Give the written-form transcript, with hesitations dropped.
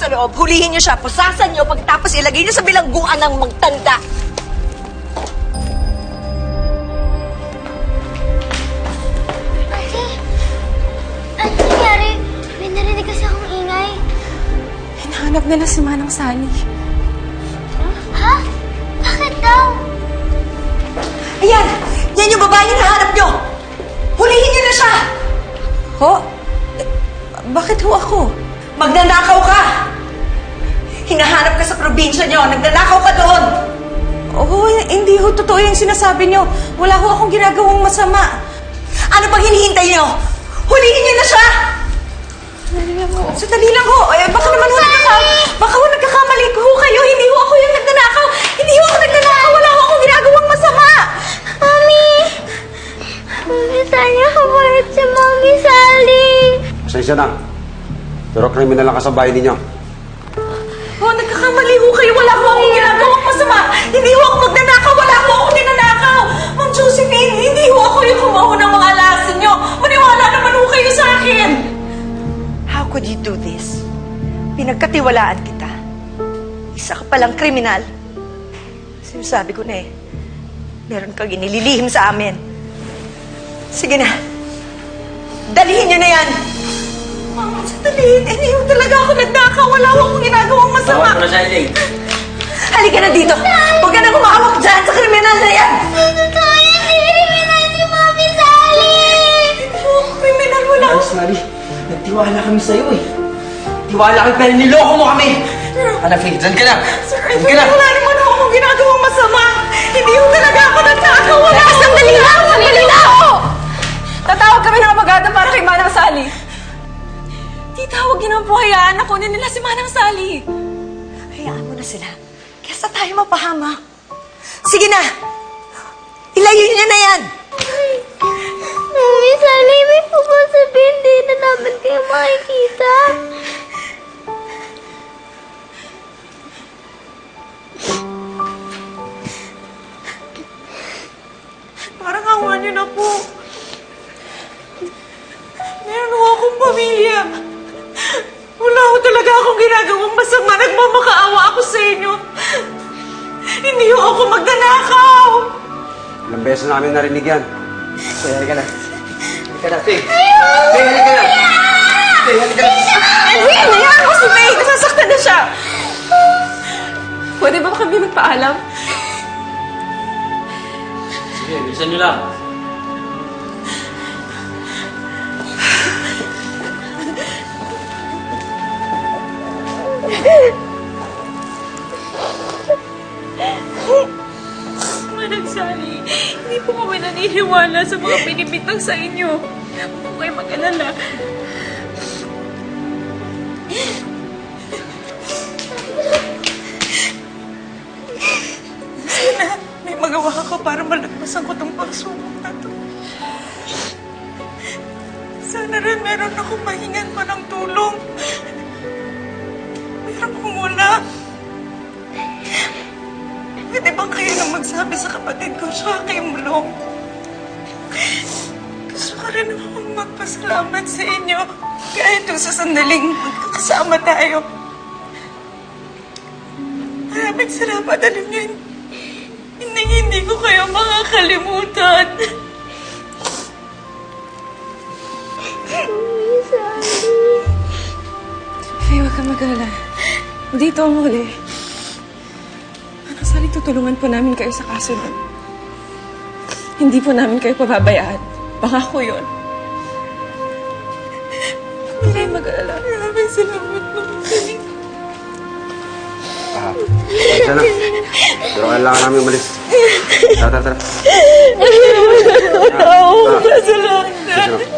sa loob. Hulihin niyo siya, pusasan niyo, pagkatapos ilagay niyo sa bilangguan ng magtanda. Ano nangyari? May narinig kasi akong ingay. Hinahanap nila si Manang Sally. Ha? Bakit daw? Ayan! Yan yung babae na nahanap niyo! Hulihin niyo na siya! Ho? Bakit ho ako? Magnanakaw ka! Hinahanap ka sa probinsya niyo, nagnanakaw ka doon! Oh, hindi ho totoo yung sinasabi niyo. Wala ho akong ginagawang masama. Ano pang hinihintay niyo? Hulihin niyo na siya! Sandali lang ho. Baka naman ho nagkakamali ho kayo. Hindi ho ako yung nagnanakaw. Hindi ho ako nagnanakaw. Wala ho akong ginagawang masama. Mami! Mami Sally, kabait si Mami Sally. Pasensya na. Pero kriminal lang ka sa bahay ninyo. Ho, nagkakamali ho kayo. Wala ho akong ginagawang masama. Hindi ho ako magnanakaw. Wala ho akong ninanakaw. Ma'am Josephine, hindi ho ako yung kumaho ng mga alasin niyo. Maniwala naman ho kayo sa akin. How could you do this? Pinagkatiwalaan kita. Isa ka palang kriminal. Sinasabi ko na eh, meron kang inililihim sa amin. Sige na. Dalihin niyo na yan! Ma'am, sandali. Hindi ho talaga ako nagnakaw. Wala ho akong ginagawang masama. Tawag mo na siya, Elaine. Halika na dito! Huwag ka na humawak dyan sa kriminal na yan! Kaya hindi kriminal si Mami Sally. Kriminal, wala ho. Ayos, Mari. Nagtiwala kami sa'yo eh. Tiwala kami pero niloko mo kami. Anak, Faye, dyan ka na. Sir, Dyan ka na. wala naman ho akong ginagawang masama. Hindi ho talaga ako nagnakaw. Wala. Sandali lang! Sandali lang! Tatawag kami ng abogado para kay Manang Sally. Tita, huwag niyo naman po hayaan na kunin nila si Manang Sally. Hayaan mo na sila. Kesa tayo mapahama. Sige na! Ilayo niyo na yan! Mami Sally, may sabihin hindi na namin kayo makikita. Parang awa niyo na po. Meron ho akong pamilya. Wala ho talaga akong ginagawang masama. Nagmamakaawa ako sa inyo. Hindi ho ako magnanakaw. Ilang beses namin narinig yan. Faye, halika na. Halika na, Faye. Faye, halika na. Faye, halika na. Ano yan? Ako si May. Nasasaktan na siya. Pwede ba kami magpaalam? Sige, bilisan nyo lang. Manang Sally, hindi po kami naniniwala sa mga pinipitang sa inyo. Huwag po kayo mag-alala. Sana may magawa ako para malagpasan ko itong pagsubok na to. Sana rin meron akong mahingan pa ng tulong. Meron kung wala. Pwede bang kayo na magsabi sa kapatid ko siya kay Mulong? Gusto ko rin akong magpasalamat sa inyo. Kahit yung sa sandaling magkakasama tayo. Maraming salamat, alam niyo. Hindi ko kayo makakalimutan. Mami Sally. Faye, huwag kang mag-alala. Dito ang huli. Manang Sally, tutulungan po namin kayo sa kaso nun. Hindi po namin kayo pababayaan. Pangako yun. Huwag kayo mag-alala. Maraming salamat, Mami Sally. Pasensya na. Pero kailangan namin umalis. Tara, tara, tara. Oo, sa lahat na. Sige na.